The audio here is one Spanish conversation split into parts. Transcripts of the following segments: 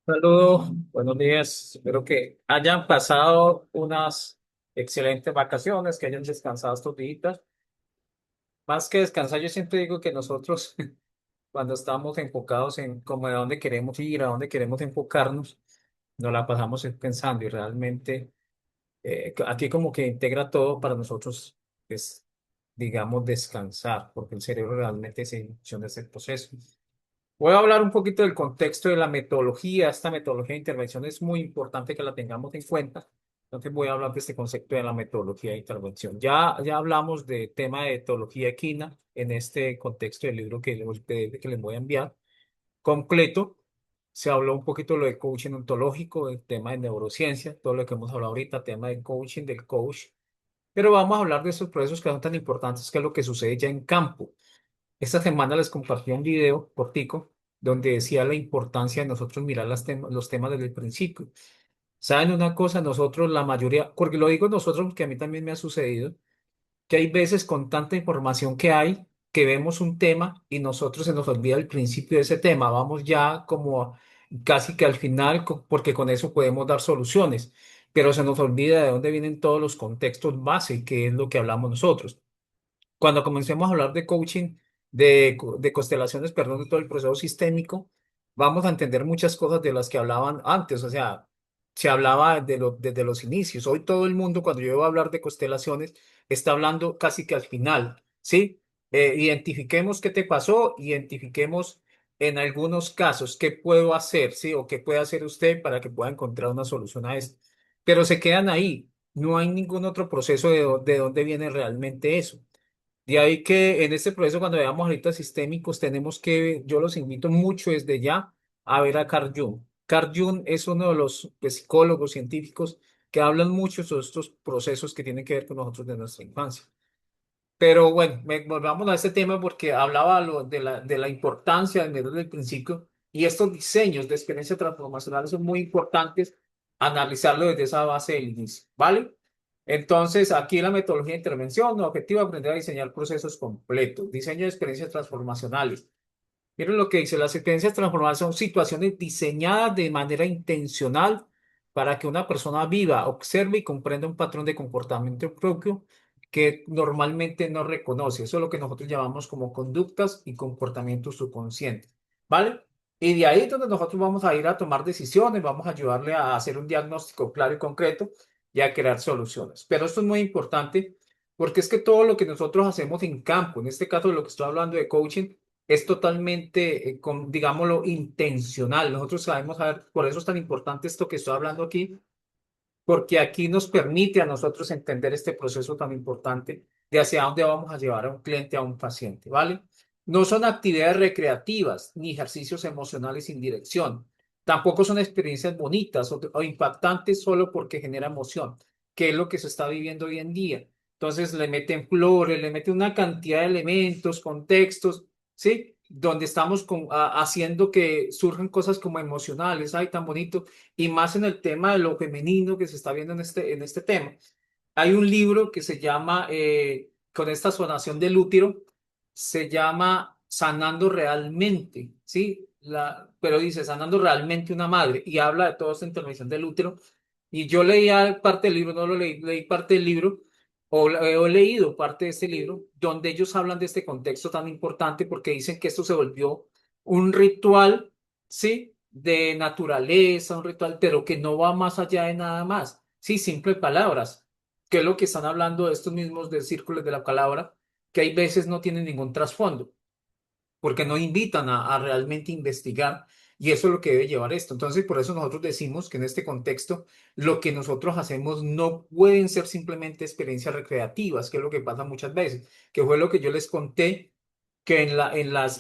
Saludos, buenos días. Espero que hayan pasado unas excelentes vacaciones, que hayan descansado estos días. Más que descansar, yo siempre digo que nosotros, cuando estamos enfocados en como de dónde queremos ir, a dónde queremos enfocarnos, nos la pasamos pensando y realmente aquí como que integra todo para nosotros, es, digamos, descansar, porque el cerebro realmente se inició de ese proceso. Voy a hablar un poquito del contexto de la metodología. Esta metodología de intervención es muy importante que la tengamos en cuenta. Entonces voy a hablar de este concepto de la metodología de intervención. Ya hablamos de tema de etología equina en este contexto del libro que les voy a enviar completo. Se habló un poquito de lo de coaching ontológico, el tema de neurociencia, todo lo que hemos hablado ahorita, tema de coaching, del coach. Pero vamos a hablar de esos procesos que son tan importantes, que es lo que sucede ya en campo. Esta semana les compartí un video cortico donde decía la importancia de nosotros mirar los temas desde el principio. ¿Saben una cosa? Nosotros, la mayoría, porque lo digo nosotros porque a mí también me ha sucedido, que hay veces con tanta información que hay, que vemos un tema y nosotros se nos olvida el principio de ese tema. Vamos ya como casi que al final, porque con eso podemos dar soluciones, pero se nos olvida de dónde vienen todos los contextos base, que es lo que hablamos nosotros. Cuando comencemos a hablar de coaching, de constelaciones, perdón, de todo el proceso sistémico, vamos a entender muchas cosas de las que hablaban antes. O sea, se hablaba desde los inicios. Hoy todo el mundo, cuando yo voy a hablar de constelaciones, está hablando casi que al final, ¿sí? Identifiquemos qué te pasó, identifiquemos en algunos casos qué puedo hacer, ¿sí? O qué puede hacer usted para que pueda encontrar una solución a esto. Pero se quedan ahí. No hay ningún otro proceso de dónde viene realmente eso. De ahí que en este proceso, cuando veamos ahorita sistémicos, tenemos que, yo los invito mucho desde ya a ver a Carl Jung. Carl Jung es uno de los psicólogos científicos que hablan mucho sobre estos procesos que tienen que ver con nosotros de nuestra infancia. Pero bueno, volvamos a este tema porque hablaba de la importancia desde el principio y estos diseños de experiencia transformacional son muy importantes analizarlo desde esa base del inicio, ¿vale? Entonces, aquí la metodología de intervención, el objetivo es aprender a diseñar procesos completos, diseño de experiencias transformacionales. Miren lo que dice, las experiencias transformadas son situaciones diseñadas de manera intencional para que una persona viva, observe y comprenda un patrón de comportamiento propio que normalmente no reconoce. Eso es lo que nosotros llamamos como conductas y comportamientos subconscientes, ¿vale? Y de ahí es donde nosotros vamos a ir a tomar decisiones, vamos a ayudarle a hacer un diagnóstico claro y concreto y a crear soluciones. Pero esto es muy importante porque es que todo lo que nosotros hacemos en campo, en este caso de lo que estoy hablando de coaching, es totalmente, digámoslo, intencional. Nosotros sabemos, a ver, por eso es tan importante esto que estoy hablando aquí, porque aquí nos permite a nosotros entender este proceso tan importante de hacia dónde vamos a llevar a un cliente, a un paciente, ¿vale? No son actividades recreativas ni ejercicios emocionales sin dirección. Tampoco son experiencias bonitas o impactantes solo porque genera emoción, que es lo que se está viviendo hoy en día. Entonces le meten flores, le meten una cantidad de elementos, contextos, ¿sí? Donde estamos haciendo que surjan cosas como emocionales, ay, tan bonito, y más en el tema de lo femenino que se está viendo en este tema. Hay un libro que se llama, con esta sonación del útero, se llama Sanando Realmente, ¿sí? Pero dice Sanando Realmente una madre y habla de toda esta intervención del útero. Y yo leía parte del libro, no lo leí, leí parte del libro, o he leído parte de este libro, donde ellos hablan de este contexto tan importante porque dicen que esto se volvió un ritual, ¿sí? De naturaleza, un ritual, pero que no va más allá de nada más. Sí, simples palabras, que es lo que están hablando estos mismos de círculos de la palabra, que hay veces no tienen ningún trasfondo porque no invitan a realmente investigar y eso es lo que debe llevar esto. Entonces, por eso nosotros decimos que en este contexto lo que nosotros hacemos no pueden ser simplemente experiencias recreativas, que es lo que pasa muchas veces, que fue lo que yo les conté que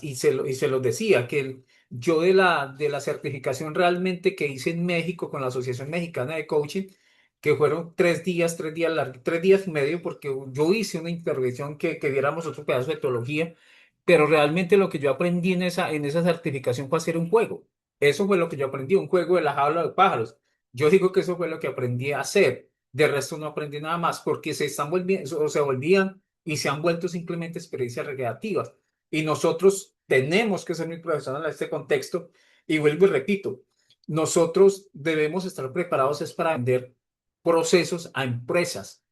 y se los decía, que yo de la certificación realmente que hice en México con la Asociación Mexicana de Coaching, que fueron 3 días, 3 días largos, 3 días y medio, porque yo hice una intervención que diéramos otro pedazo de teología, pero realmente lo que yo aprendí en esa certificación fue hacer un juego. Eso fue lo que yo aprendí, un juego de la jaula de pájaros. Yo digo que eso fue lo que aprendí a hacer. De resto no aprendí nada más, porque se están volviendo, o se volvían y se han vuelto simplemente experiencias recreativas. Y nosotros tenemos que ser muy profesionales en este contexto. Y vuelvo y repito, nosotros debemos estar preparados es para vender procesos a empresas,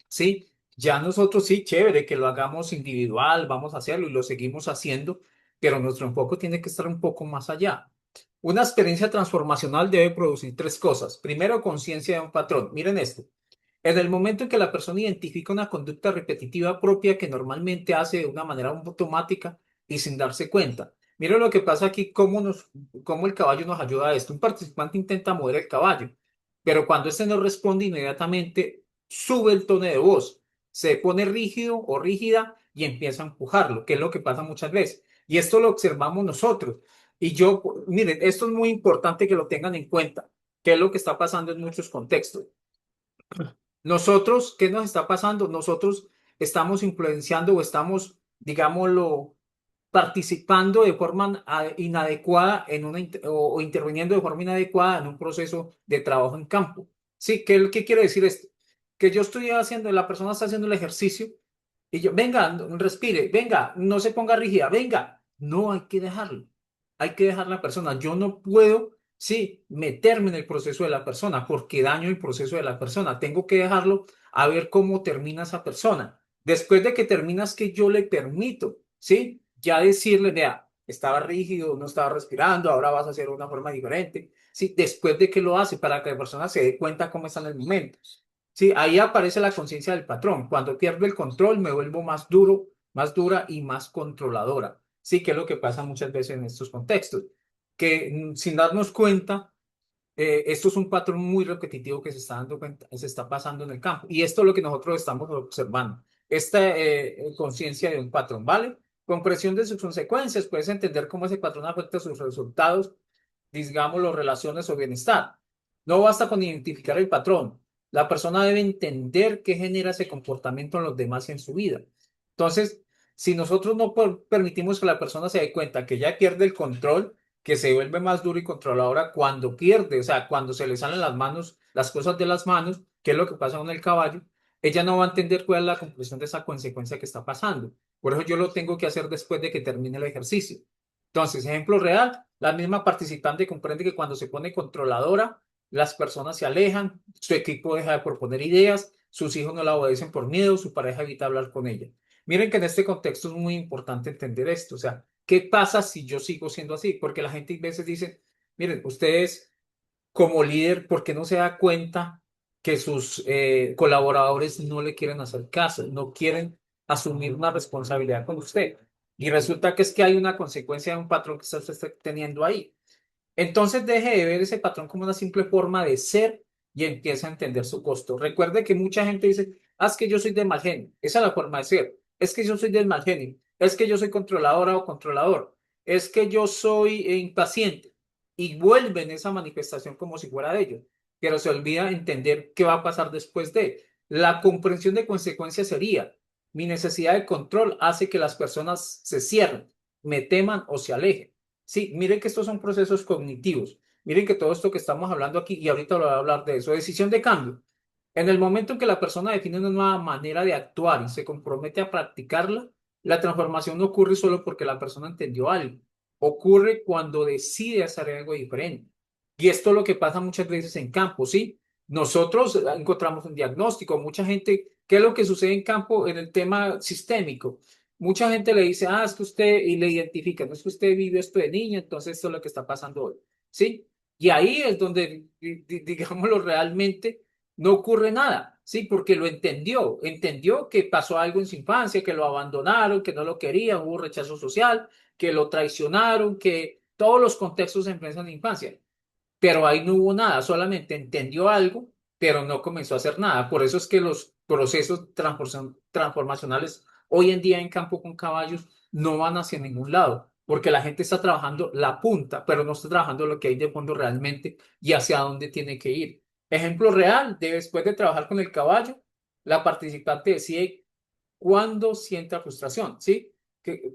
¿sí? Ya nosotros sí, chévere que lo hagamos individual, vamos a hacerlo y lo seguimos haciendo, pero nuestro enfoque tiene que estar un poco más allá. Una experiencia transformacional debe producir tres cosas. Primero, conciencia de un patrón. Miren esto. En el momento en que la persona identifica una conducta repetitiva propia que normalmente hace de una manera automática y sin darse cuenta. Miren lo que pasa aquí, cómo el caballo nos ayuda a esto. Un participante intenta mover el caballo, pero cuando este no responde inmediatamente, sube el tono de voz, se pone rígido o rígida y empieza a empujarlo, que es lo que pasa muchas veces. Y esto lo observamos nosotros. Y yo, miren, esto es muy importante que lo tengan en cuenta, que es lo que está pasando en muchos contextos. Nosotros, ¿qué nos está pasando? Nosotros estamos influenciando o estamos, digámoslo, participando de forma inadecuada o interviniendo de forma inadecuada en un proceso de trabajo en campo. Sí, ¿qué quiere decir esto? Que yo estoy haciendo, la persona está haciendo el ejercicio y yo, venga, respire, venga, no se ponga rígida, venga. No, hay que dejarlo. Hay que dejar la persona. Yo no puedo, sí, meterme en el proceso de la persona porque daño el proceso de la persona. Tengo que dejarlo a ver cómo termina esa persona. Después de que terminas, que yo le permito, ¿sí? Ya decirle, vea, estaba rígido, no estaba respirando, ahora vas a hacer de una forma diferente. Sí, después de que lo hace, para que la persona se dé cuenta cómo está en el momento. Sí, ahí aparece la conciencia del patrón. Cuando pierdo el control, me vuelvo más duro, más dura y más controladora. Sí, que es lo que pasa muchas veces en estos contextos, que sin darnos cuenta, esto es un patrón muy repetitivo que se está dando cuenta, se está pasando en el campo. Y esto es lo que nosotros estamos observando. Esta conciencia de un patrón, ¿vale? Comprensión de sus consecuencias, puedes entender cómo ese patrón afecta sus resultados, digamos, las relaciones o bienestar. No basta con identificar el patrón. La persona debe entender qué genera ese comportamiento en los demás y en su vida. Entonces, si nosotros no permitimos que la persona se dé cuenta que ya pierde el control, que se vuelve más duro y controladora cuando pierde, o sea, cuando se le salen las manos, las cosas de las manos, que es lo que pasa con el caballo, ella no va a entender cuál es la conclusión de esa consecuencia que está pasando. Por eso yo lo tengo que hacer después de que termine el ejercicio. Entonces, ejemplo real, la misma participante comprende que cuando se pone controladora, las personas se alejan, su equipo deja de proponer ideas, sus hijos no la obedecen por miedo, su pareja evita hablar con ella. Miren que en este contexto es muy importante entender esto, o sea, ¿qué pasa si yo sigo siendo así? Porque la gente a veces dice, miren, ustedes como líder, ¿por qué no se da cuenta que sus colaboradores no le quieren hacer caso, no quieren asumir una responsabilidad con usted? Y resulta que es que hay una consecuencia de un patrón que usted está teniendo ahí. Entonces deje de ver ese patrón como una simple forma de ser y empieza a entender su costo. Recuerde que mucha gente dice, ah, es que yo soy de mal genio. Esa es la forma de ser. Es que yo soy del mal genio. Es que yo soy controladora o controlador. Es que yo soy impaciente. Y vuelven esa manifestación como si fuera de ellos. Pero se olvida entender qué va a pasar después de. La comprensión de consecuencias sería, mi necesidad de control hace que las personas se cierren, me teman o se alejen. Sí, miren que estos son procesos cognitivos. Miren que todo esto que estamos hablando aquí, y ahorita lo voy a hablar de eso, decisión de cambio. En el momento en que la persona define una nueva manera de actuar y se compromete a practicarla, la transformación no ocurre solo porque la persona entendió algo. Ocurre cuando decide hacer algo diferente. Y esto es lo que pasa muchas veces en campo, ¿sí? Nosotros encontramos un diagnóstico. Mucha gente, ¿qué es lo que sucede en campo en el tema sistémico? Mucha gente le dice, ah, es que usted, y le identifica, no es que usted vivió esto de niño, entonces esto es lo que está pasando hoy, ¿sí? Y ahí es donde, digámoslo, realmente no ocurre nada, ¿sí? Porque lo entendió que pasó algo en su infancia, que lo abandonaron, que no lo querían, hubo rechazo social, que lo traicionaron, que todos los contextos se enfrentan en la infancia, pero ahí no hubo nada, solamente entendió algo, pero no comenzó a hacer nada. Por eso es que los procesos transformacionales hoy en día en campo con caballos no van hacia ningún lado, porque la gente está trabajando la punta, pero no está trabajando lo que hay de fondo realmente y hacia dónde tiene que ir. Ejemplo real, después de trabajar con el caballo, la participante decide cuándo sienta frustración, ¿sí? Que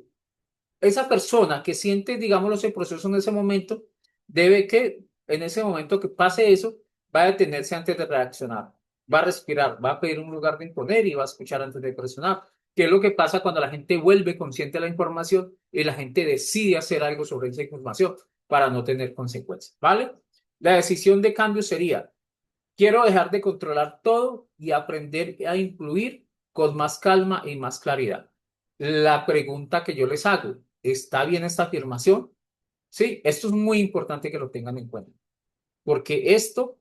esa persona que siente, digámoslo, ese proceso en ese momento, debe que en ese momento que pase eso, va a detenerse antes de reaccionar, va a respirar, va a pedir un lugar de imponer y va a escuchar antes de presionar. ¿Qué es lo que pasa cuando la gente vuelve consciente de la información y la gente decide hacer algo sobre esa información? para no tener consecuencias, ¿vale? La decisión de cambio sería, quiero dejar de controlar todo y aprender a influir con más calma y más claridad. La pregunta que yo les hago, ¿está bien esta afirmación? Sí, esto es muy importante que lo tengan en cuenta, porque esto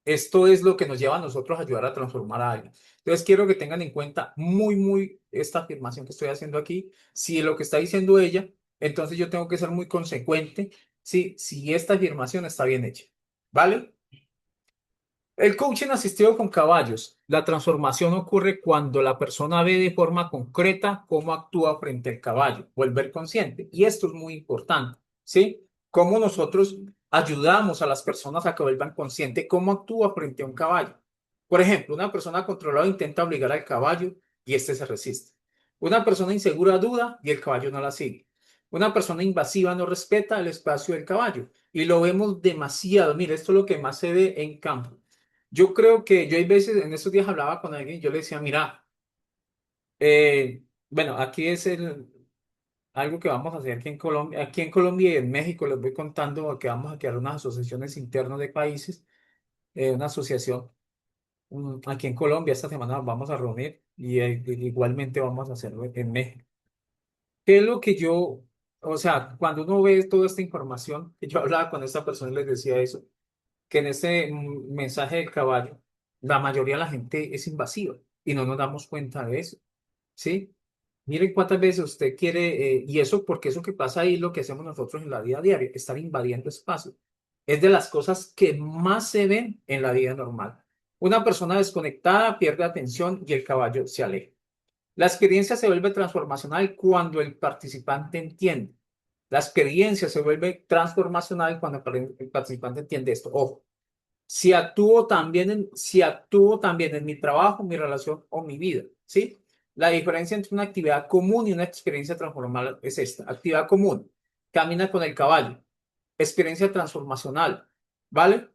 es lo que nos lleva a nosotros a ayudar a transformar a alguien. Entonces, quiero que tengan en cuenta muy esta afirmación que estoy haciendo aquí. Si lo que está diciendo ella, entonces yo tengo que ser muy consecuente, sí, si esta afirmación está bien hecha. ¿Vale? El coaching asistido con caballos. La transformación ocurre cuando la persona ve de forma concreta cómo actúa frente al caballo, volver consciente. Y esto es muy importante, ¿sí? Cómo nosotros ayudamos a las personas a que vuelvan conscientes cómo actúa frente a un caballo. Por ejemplo, una persona controlada intenta obligar al caballo y este se resiste. Una persona insegura duda y el caballo no la sigue. Una persona invasiva no respeta el espacio del caballo y lo vemos demasiado. Mire, esto es lo que más se ve en campo. Yo creo que yo hay veces, en estos días hablaba con alguien y yo le decía, mira, bueno, aquí es algo que vamos a hacer aquí en Colombia y en México, les voy contando que vamos a crear unas asociaciones internas de países, una asociación aquí en Colombia, esta semana nos vamos a reunir y igualmente vamos a hacerlo en México. ¿Qué es lo que yo, o sea, cuando uno ve toda esta información, yo hablaba con esta persona y les decía eso, que en este mensaje del caballo, la mayoría de la gente es invasiva y no nos damos cuenta de eso, ¿sí? Miren cuántas veces usted quiere, y eso porque eso que pasa ahí es lo que hacemos nosotros en la vida diaria, estar invadiendo espacio. Es de las cosas que más se ven en la vida normal. Una persona desconectada pierde atención y el caballo se aleja. La experiencia se vuelve transformacional cuando el participante entiende. La experiencia se vuelve transformacional cuando el participante entiende esto. Ojo, si actúo también en mi trabajo, mi relación o mi vida, ¿sí? La diferencia entre una actividad común y una experiencia transformacional es esta. Actividad común, camina con el caballo. Experiencia transformacional, ¿vale?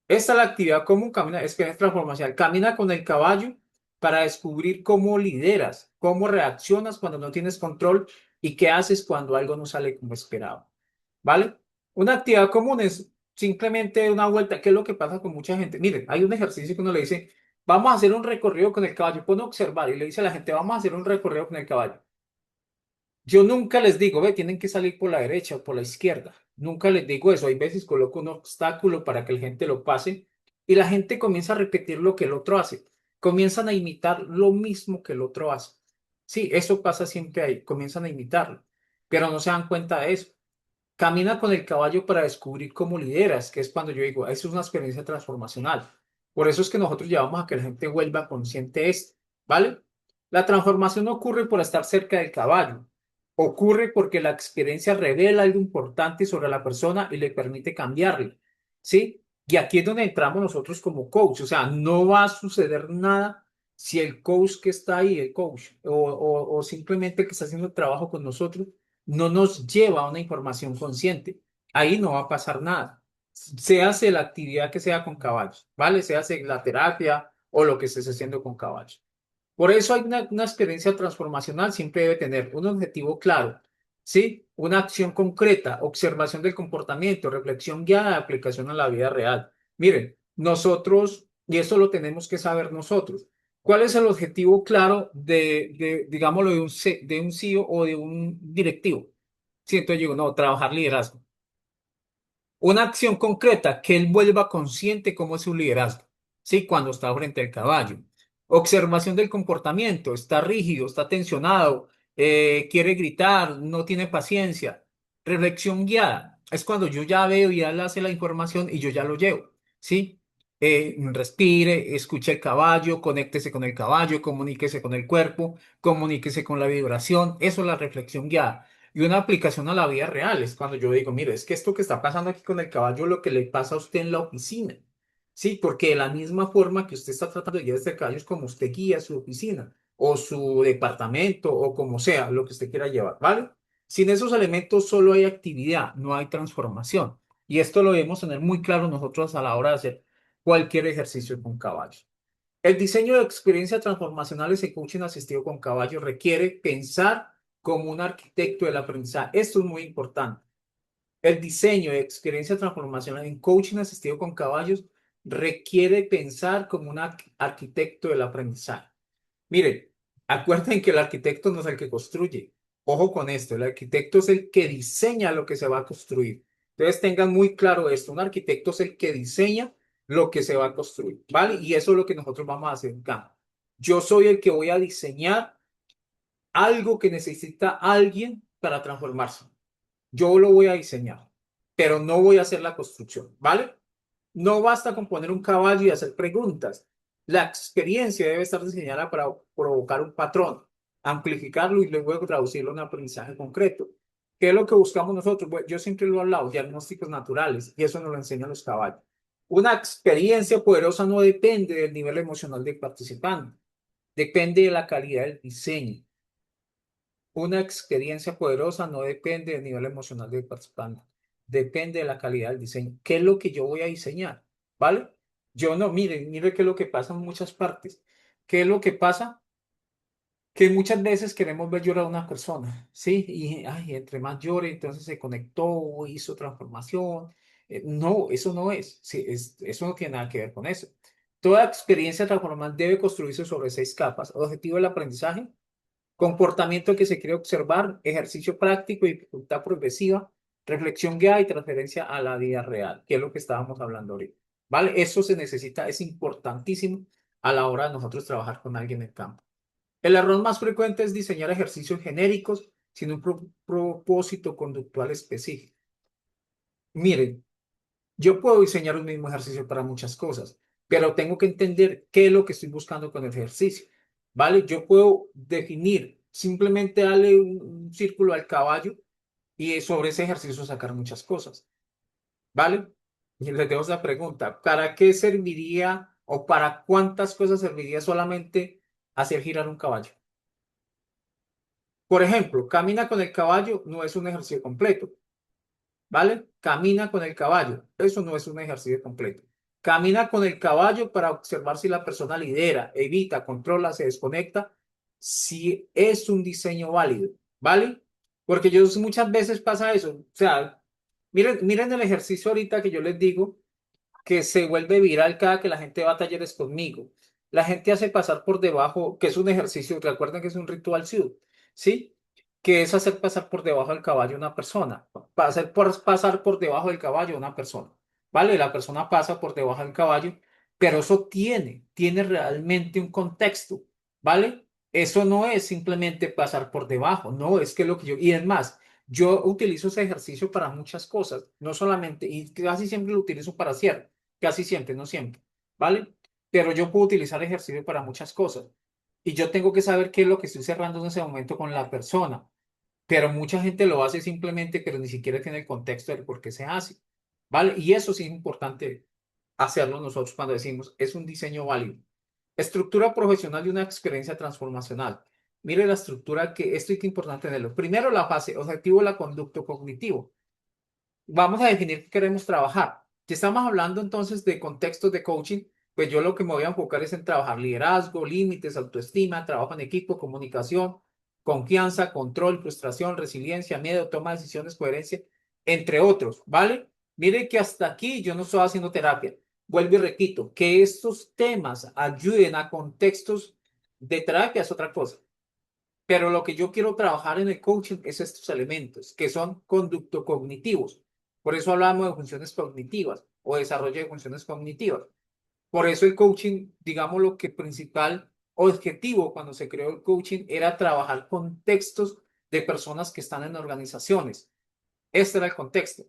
Esta es la actividad común, camina, experiencia transformacional. Camina con el caballo para descubrir cómo lideras, cómo reaccionas cuando no tienes control y qué haces cuando algo no sale como esperado, ¿vale? Una actividad común es simplemente una vuelta. ¿Qué es lo que pasa con mucha gente? Miren, hay un ejercicio que uno le dice, vamos a hacer un recorrido con el caballo. Pone a observar y le dice a la gente, vamos a hacer un recorrido con el caballo. Yo nunca les digo, ve, tienen que salir por la derecha o por la izquierda. Nunca les digo eso. Hay veces coloco un obstáculo para que la gente lo pase y la gente comienza a repetir lo que el otro hace. Comienzan a imitar lo mismo que el otro hace. Sí, eso pasa siempre ahí. Comienzan a imitarlo, pero no se dan cuenta de eso. Camina con el caballo para descubrir cómo lideras, que es cuando yo digo, eso es una experiencia transformacional. Por eso es que nosotros llevamos a que la gente vuelva consciente de esto, ¿vale? La transformación no ocurre por estar cerca del caballo, ocurre porque la experiencia revela algo importante sobre la persona y le permite cambiarle, ¿sí? Y aquí es donde entramos nosotros como coach, o sea, no va a suceder nada si el coach que está ahí, el coach, o simplemente el que está haciendo el trabajo con nosotros, no nos lleva a una información consciente. Ahí no va a pasar nada. Se hace la actividad que sea con caballos, ¿vale? Se hace la terapia o lo que estés haciendo con caballos. Por eso hay una experiencia transformacional, siempre debe tener un objetivo claro, ¿sí? Una acción concreta, observación del comportamiento, reflexión guiada, aplicación a la vida real. Miren, nosotros, y eso lo tenemos que saber nosotros, ¿cuál es el objetivo claro digámoslo, de un CEO o de un directivo? Sí, entonces digo, no, trabajar liderazgo. Una acción concreta, que él vuelva consciente cómo es su liderazgo, ¿sí? Cuando está frente al caballo. Observación del comportamiento, está rígido, está tensionado, quiere gritar, no tiene paciencia. Reflexión guiada, es cuando yo ya veo y él hace la información y yo ya lo llevo, ¿sí? Respire, escuche el caballo, conéctese con el caballo, comuníquese con el cuerpo, comuníquese con la vibración, eso es la reflexión guiada. Y una aplicación a la vida real es cuando yo digo, mire, es que esto que está pasando aquí con el caballo, es lo que le pasa a usted en la oficina. Sí, porque de la misma forma que usted está tratando de guiar este caballo es como usted guía su oficina o su departamento o como sea, lo que usted quiera llevar, ¿vale? Sin esos elementos solo hay actividad, no hay transformación. Y esto lo debemos tener muy claro nosotros a la hora de hacer cualquier ejercicio con caballos. El diseño de experiencias transformacionales en coaching asistido con caballo requiere pensar como un arquitecto del aprendizaje. Esto es muy importante. El diseño de experiencia transformacional en coaching asistido con caballos requiere pensar como un arquitecto del aprendizaje. Miren, acuerden que el arquitecto no es el que construye. Ojo con esto, el arquitecto es el que diseña lo que se va a construir. Entonces tengan muy claro esto, un arquitecto es el que diseña lo que se va a construir, ¿vale? Y eso es lo que nosotros vamos a hacer en campo. Yo soy el que voy a diseñar algo que necesita alguien para transformarse. Yo lo voy a diseñar, pero no voy a hacer la construcción, ¿vale? No basta con poner un caballo y hacer preguntas. La experiencia debe estar diseñada para provocar un patrón, amplificarlo y luego traducirlo en un aprendizaje concreto. ¿Qué es lo que buscamos nosotros? Bueno, yo siempre lo he hablado, diagnósticos naturales, y eso nos lo enseñan los caballos. Una experiencia poderosa no depende del nivel emocional del participante, depende de la calidad del diseño. Una experiencia poderosa no depende del nivel emocional del participante, depende de la calidad del diseño. ¿Qué es lo que yo voy a diseñar? ¿Vale? Yo no, mire qué es lo que pasa en muchas partes. ¿Qué es lo que pasa? Que muchas veces queremos ver llorar a una persona, ¿sí? Y ay, entre más llore, entonces se conectó, hizo transformación. No, eso no es, sí, eso no tiene nada que ver con eso. Toda experiencia transformante debe construirse sobre 6 capas. Objetivo del aprendizaje, comportamiento que se quiere observar, ejercicio práctico y dificultad progresiva, reflexión guiada y transferencia a la vida real, que es lo que estábamos hablando ahorita. ¿Vale? Eso se necesita, es importantísimo a la hora de nosotros trabajar con alguien en campo. El error más frecuente es diseñar ejercicios genéricos sin un propósito conductual específico. Miren, yo puedo diseñar un mismo ejercicio para muchas cosas, pero tengo que entender qué es lo que estoy buscando con el ejercicio, ¿vale? Yo puedo definir, simplemente darle un círculo al caballo y sobre ese ejercicio sacar muchas cosas, ¿vale? Y les dejo esa pregunta, ¿para qué serviría o para cuántas cosas serviría solamente hacer girar un caballo? Por ejemplo, camina con el caballo no es un ejercicio completo. ¿Vale? Camina con el caballo. Eso no es un ejercicio completo. Camina con el caballo para observar si la persona lidera, evita, controla, se desconecta, si es un diseño válido, ¿vale? Porque yo muchas veces pasa eso. O sea, miren el ejercicio ahorita que yo les digo que se vuelve viral cada que la gente va a talleres conmigo. La gente hace pasar por debajo, que es un ejercicio, recuerden que es un ritual SIUD, ¿sí? Que es hacer pasar por debajo del caballo a una persona, pasar por debajo del caballo a una persona, ¿vale? La persona pasa por debajo del caballo, pero eso tiene realmente un contexto, ¿vale? Eso no es simplemente pasar por debajo, no, es que lo que yo, y es más, yo utilizo ese ejercicio para muchas cosas, no solamente, y casi siempre lo utilizo para cierre, casi siempre, no siempre, ¿vale? Pero yo puedo utilizar ejercicio para muchas cosas. Y yo tengo que saber qué es lo que estoy cerrando en ese momento con la persona. Pero mucha gente lo hace simplemente, pero ni siquiera tiene el contexto del por qué se hace, ¿vale? Y eso sí es importante hacerlo nosotros cuando decimos, es un diseño válido. Estructura profesional y una experiencia transformacional. Mire la estructura que esto es importante tenerlo. Primero, la fase, objetivo, la conducto cognitivo. Vamos a definir qué queremos trabajar. Si estamos hablando entonces de contextos de coaching, pues yo lo que me voy a enfocar es en trabajar liderazgo, límites, autoestima, trabajo en equipo, comunicación, confianza, control, frustración, resiliencia, miedo, toma de decisiones, coherencia, entre otros, ¿vale? Mire que hasta aquí yo no estoy haciendo terapia. Vuelvo y repito, que estos temas ayuden a contextos de terapia es otra cosa. Pero lo que yo quiero trabajar en el coaching es estos elementos, que son conducto cognitivos. Por eso hablamos de funciones cognitivas o desarrollo de funciones cognitivas. Por eso el coaching, digamos, lo que principal objetivo cuando se creó el coaching era trabajar contextos de personas que están en organizaciones. Este era el contexto.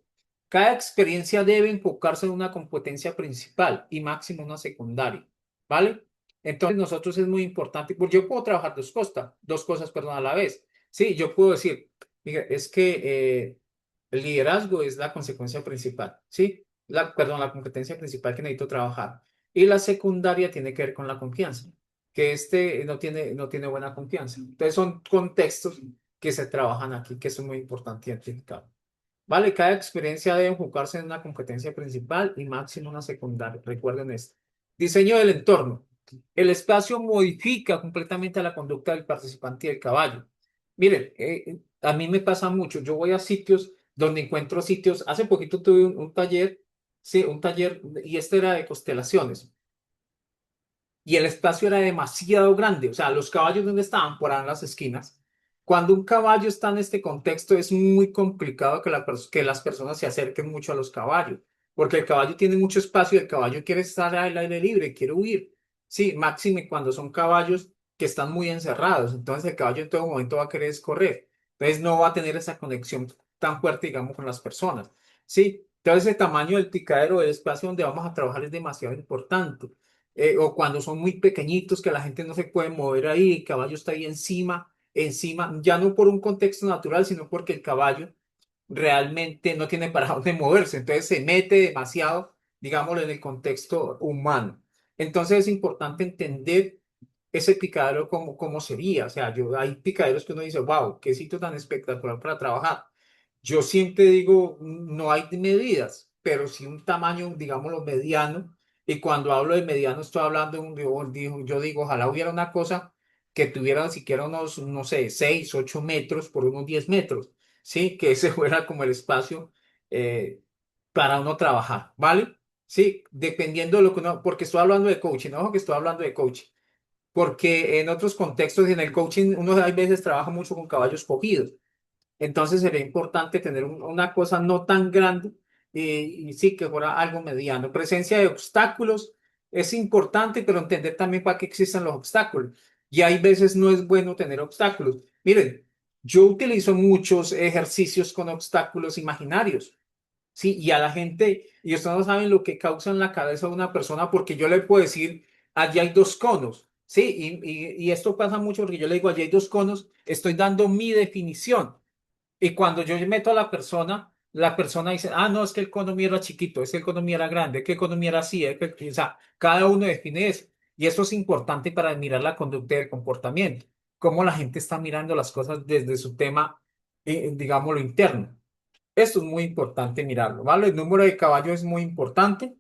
Cada experiencia debe enfocarse en una competencia principal y máximo una secundaria, ¿vale? Entonces nosotros es muy importante, porque yo puedo trabajar dos cosas, perdón, a la vez. Sí, yo puedo decir, mira, es que el liderazgo es la consecuencia principal, ¿sí? Perdón, la competencia principal que necesito trabajar. Y la secundaria tiene que ver con la confianza, que este no tiene buena confianza. Entonces son contextos que se trabajan aquí, que es muy importante identificar. Vale, cada experiencia debe enfocarse en una competencia principal y máximo una secundaria. Recuerden esto. Diseño del entorno. El espacio modifica completamente la conducta del participante y del caballo. Miren, a mí me pasa mucho. Yo voy a sitios donde encuentro sitios. Hace poquito tuve un taller, sí, un taller, y este era de constelaciones. Y el espacio era demasiado grande, o sea, los caballos donde estaban por ahí en las esquinas. Cuando un caballo está en este contexto, es muy complicado que las personas se acerquen mucho a los caballos, porque el caballo tiene mucho espacio y el caballo quiere estar al aire libre, quiere huir. Sí, máxime cuando son caballos que están muy encerrados, entonces el caballo en todo momento va a querer correr, entonces no va a tener esa conexión tan fuerte, digamos, con las personas. Sí, entonces el tamaño del picadero, del espacio donde vamos a trabajar es demasiado importante. O cuando son muy pequeñitos, que la gente no se puede mover ahí, el caballo está ahí encima, ya no por un contexto natural, sino porque el caballo realmente no tiene para dónde moverse, entonces se mete demasiado, digámoslo, en el contexto humano. Entonces es importante entender ese picadero cómo sería, o sea, hay picaderos que uno dice, wow, qué sitio tan espectacular para trabajar. Yo siempre digo, no hay medidas, pero sí un tamaño, digámoslo, mediano. Y cuando hablo de mediano, estoy hablando yo digo, ojalá hubiera una cosa que tuviera siquiera unos, no sé, 6 8 metros por unos 10 metros, ¿sí? Que ese fuera como el espacio eh, para uno trabajar, ¿vale? Sí, dependiendo de lo que uno, porque estoy hablando de coaching, ojo que estoy hablando de coaching, porque en otros contextos, en el coaching, uno a veces trabaja mucho con caballos cogidos. Entonces sería importante tener una cosa no tan grande y sí que fuera algo mediano. Presencia de obstáculos es importante, pero entender también para qué existen los obstáculos. Y hay veces no es bueno tener obstáculos. Miren, yo utilizo muchos ejercicios con obstáculos imaginarios. Sí, y a la gente, y ustedes no saben lo que causa en la cabeza de una persona, porque yo le puedo decir, allí hay dos conos, sí, y esto pasa mucho porque yo le digo, allí hay dos conos, estoy dando mi definición. Y cuando yo meto a la persona dice, ah, no, es que el cono mío era chiquito, es que el cono mío era grande, es que el cono mío era así, o sea, cada uno define eso. Y eso es importante para mirar la conducta y el comportamiento, cómo la gente está mirando las cosas desde su tema, digamos, lo interno. Esto es muy importante mirarlo, ¿vale? El número de caballos es muy importante.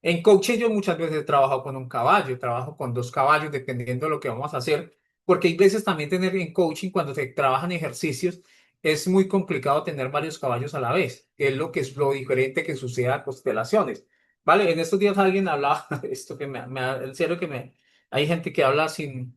En coaching yo muchas veces he trabajado con un caballo, trabajo con dos caballos dependiendo de lo que vamos a hacer, porque hay veces también tener en coaching cuando se trabajan ejercicios es muy complicado tener varios caballos a la vez, que es lo que es lo diferente que sucede a constelaciones. Vale, en estos días alguien hablaba, esto que en serio que hay gente que habla sin,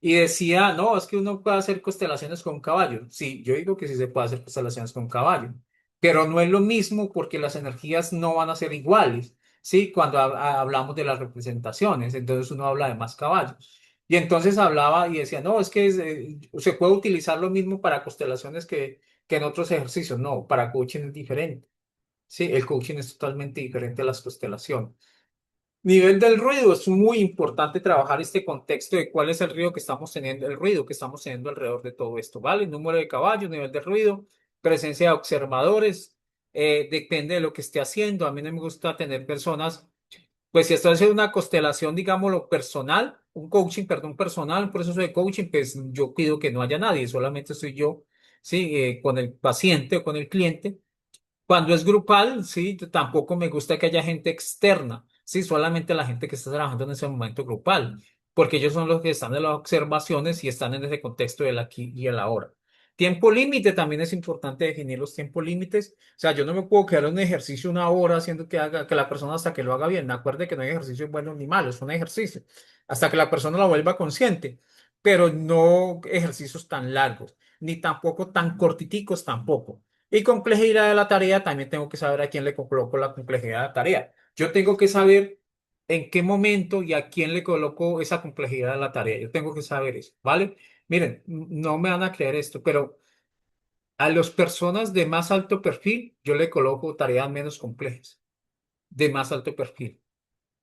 y decía, no, es que uno puede hacer constelaciones con caballo. Sí, yo digo que sí se puede hacer constelaciones con caballo, pero no es lo mismo porque las energías no van a ser iguales, ¿sí? Cuando hablamos de las representaciones, entonces uno habla de más caballos. Y entonces hablaba y decía, no, es que se puede utilizar lo mismo para constelaciones que en otros ejercicios. No, para coaching es diferente. Sí, el coaching es totalmente diferente a las constelaciones. Nivel del ruido, es muy importante trabajar este contexto de cuál es el ruido que estamos teniendo, el ruido que estamos teniendo alrededor de todo esto, ¿vale? Número de caballos, nivel de ruido, presencia de observadores, depende de lo que esté haciendo. A mí no me gusta tener personas, pues si estoy haciendo una constelación, digámoslo, personal, un coaching, perdón, personal, un proceso de coaching, pues yo pido que no haya nadie, solamente soy yo, sí, con el paciente o con el cliente. Cuando es grupal, sí, tampoco me gusta que haya gente externa, sí, solamente la gente que está trabajando en ese momento grupal, porque ellos son los que están en las observaciones y están en ese contexto del aquí y el ahora. Tiempo límite, también es importante definir los tiempos límites. O sea, yo no me puedo quedar en un ejercicio una hora haciendo que la persona hasta que lo haga bien. Acuerde que no hay ejercicio bueno ni malo, es un ejercicio. Hasta que la persona la vuelva consciente, pero no ejercicios tan largos, ni tampoco tan cortiticos tampoco. Y complejidad de la tarea, también tengo que saber a quién le coloco la complejidad de la tarea. Yo tengo que saber en qué momento y a quién le coloco esa complejidad de la tarea. Yo tengo que saber eso, ¿vale? Miren, no me van a creer esto, pero a las personas de más alto perfil, yo le coloco tareas menos complejas, de más alto perfil.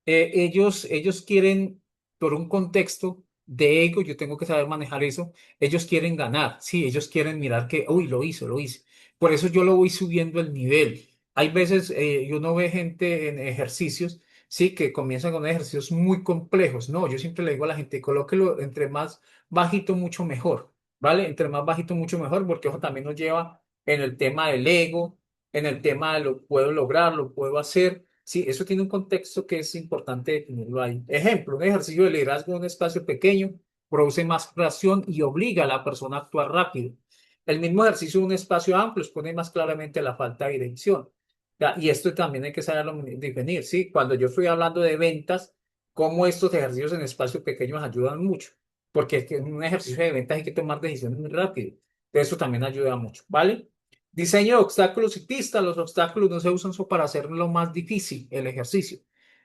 Ellos quieren, por un contexto de ego, yo tengo que saber manejar eso, ellos quieren ganar, sí, ellos quieren mirar que, uy, lo hice. Por eso yo lo voy subiendo el nivel. Hay veces, uno ve gente en ejercicios, sí, que comienzan con ejercicios muy complejos. No, yo siempre le digo a la gente, colóquelo entre más bajito, mucho mejor, ¿vale? Entre más bajito, mucho mejor, porque eso también nos lleva en el tema del ego, en el tema de lo puedo lograr, lo puedo hacer. Sí, eso tiene un contexto que es importante definirlo ahí. Ejemplo, un ejercicio de liderazgo en un espacio pequeño produce más creación y obliga a la persona a actuar rápido. El mismo ejercicio de un espacio amplio expone más claramente la falta de dirección. Ya, y esto también hay que saberlo definir, ¿sí? Cuando yo estoy hablando de ventas, cómo estos ejercicios en espacios pequeños ayudan mucho, porque es que en un ejercicio de ventas hay que tomar decisiones muy rápido. Eso también ayuda mucho, ¿vale? Diseño de obstáculos y pistas. Los obstáculos no se usan solo para hacerlo más difícil el ejercicio.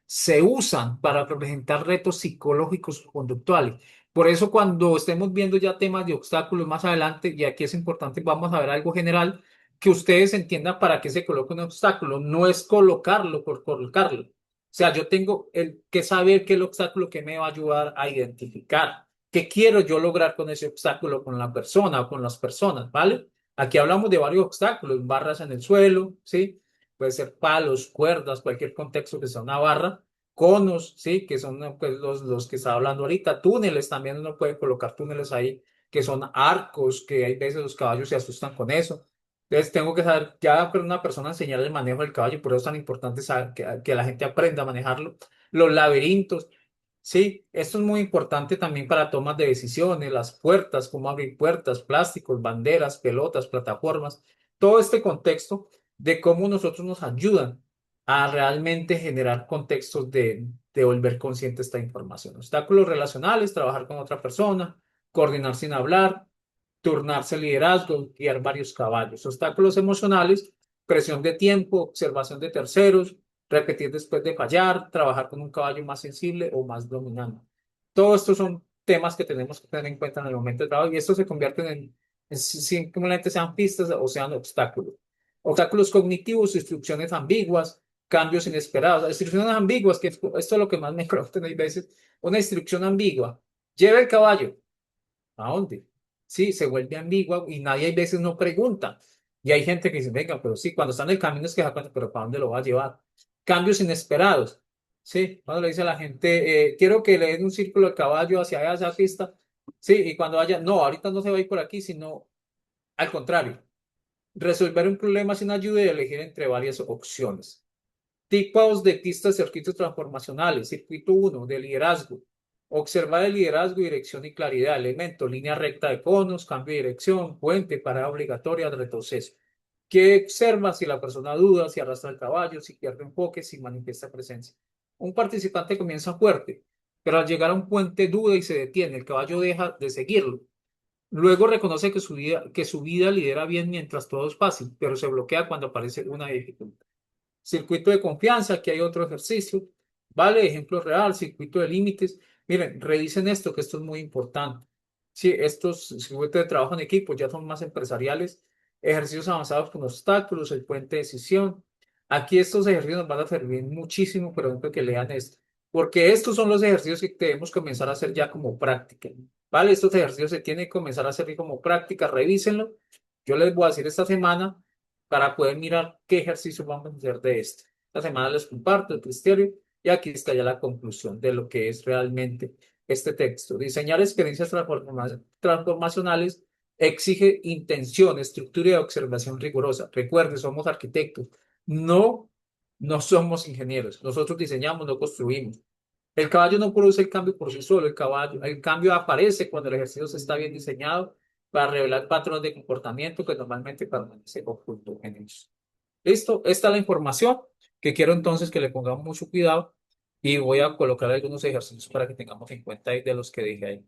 Se usan para representar retos psicológicos o conductuales. Por eso cuando estemos viendo ya temas de obstáculos más adelante, y aquí es importante, vamos a ver algo general, que ustedes entiendan para qué se coloca un obstáculo. No es colocarlo por colocarlo. O sea, yo tengo que saber qué es el obstáculo que me va a ayudar a identificar. ¿Qué quiero yo lograr con ese obstáculo, con la persona o con las personas? ¿Vale? Aquí hablamos de varios obstáculos, barras en el suelo, ¿sí? Puede ser palos, cuerdas, cualquier contexto que sea una barra, conos, ¿sí? Que son pues, los que está hablando ahorita, túneles, también uno puede colocar túneles ahí, que son arcos, que hay veces los caballos se asustan con eso. Entonces tengo que saber, ya para una persona enseñar el manejo del caballo, por eso es tan importante saber que la gente aprenda a manejarlo. Los laberintos, sí, esto es muy importante también para tomas de decisiones, las puertas, cómo abrir puertas, plásticos, banderas, pelotas, plataformas, todo este contexto de cómo nosotros nos ayudan a realmente generar contextos de volver consciente esta información. Obstáculos relacionales, trabajar con otra persona, coordinar sin hablar, turnarse liderazgo, guiar varios caballos. Obstáculos emocionales, presión de tiempo, observación de terceros, repetir después de fallar, trabajar con un caballo más sensible o más dominante. Todos estos son temas que tenemos que tener en cuenta en el momento de trabajo y estos se convierten en simplemente sean pistas o sean obstáculos. Obstáculos cognitivos, instrucciones ambiguas, cambios inesperados. Instrucciones ambiguas, que esto es lo que más me creo hay veces. Una instrucción ambigua. Lleva el caballo. ¿A dónde? Sí, se vuelve ambigua y nadie hay veces no pregunta. Y hay gente que dice, venga, pero sí, cuando está en el camino es que se da cuenta, pero ¿para dónde lo va a llevar? Cambios inesperados. Sí, cuando le dice a la gente, quiero que le den un círculo de caballo hacia allá, hacia la pista. Sí, y cuando vaya, no, ahorita no se va a ir por aquí, sino al contrario, resolver un problema sin ayuda y elegir entre varias opciones. Tipos de pistas, circuitos transformacionales. Circuito uno de liderazgo. Observar el liderazgo, dirección y claridad. Elemento, línea recta de conos, cambio de dirección, puente, parada obligatoria, retroceso. ¿Qué observa si la persona duda, si arrastra el caballo, si pierde enfoque, si manifiesta presencia? Un participante comienza fuerte, pero al llegar a un puente duda y se detiene, el caballo deja de seguirlo. Luego reconoce que su vida lidera bien mientras todo es fácil, pero se bloquea cuando aparece una dificultad. Circuito de confianza, aquí hay otro ejercicio, ¿vale? Ejemplo real, circuito de límites. Miren, revisen esto, que esto es muy importante. Sí, estos circuitos de trabajo en equipo ya son más empresariales, ejercicios avanzados con obstáculos, el puente de decisión. Aquí estos ejercicios nos van a servir muchísimo, pero ejemplo que lean esto, porque estos son los ejercicios que debemos comenzar a hacer ya como práctica, ¿vale? Estos ejercicios se tienen que comenzar a hacer como práctica, revísenlo. Yo les voy a decir esta semana para poder mirar qué ejercicio vamos a hacer de este. Esta semana les comparto el criterio y aquí está ya la conclusión de lo que es realmente este texto. Diseñar experiencias transformacionales exige intención, estructura y observación rigurosa. Recuerden, somos arquitectos, no, no somos ingenieros. Nosotros diseñamos, no construimos. El caballo no produce el cambio por sí solo, el cambio aparece cuando el ejercicio se está bien diseñado para revelar patrones de comportamiento que normalmente permanecen ocultos en ellos. Listo, esta es la información que quiero entonces que le pongamos mucho cuidado y voy a colocar algunos ejercicios para que tengamos en cuenta ahí de los que dije ahí.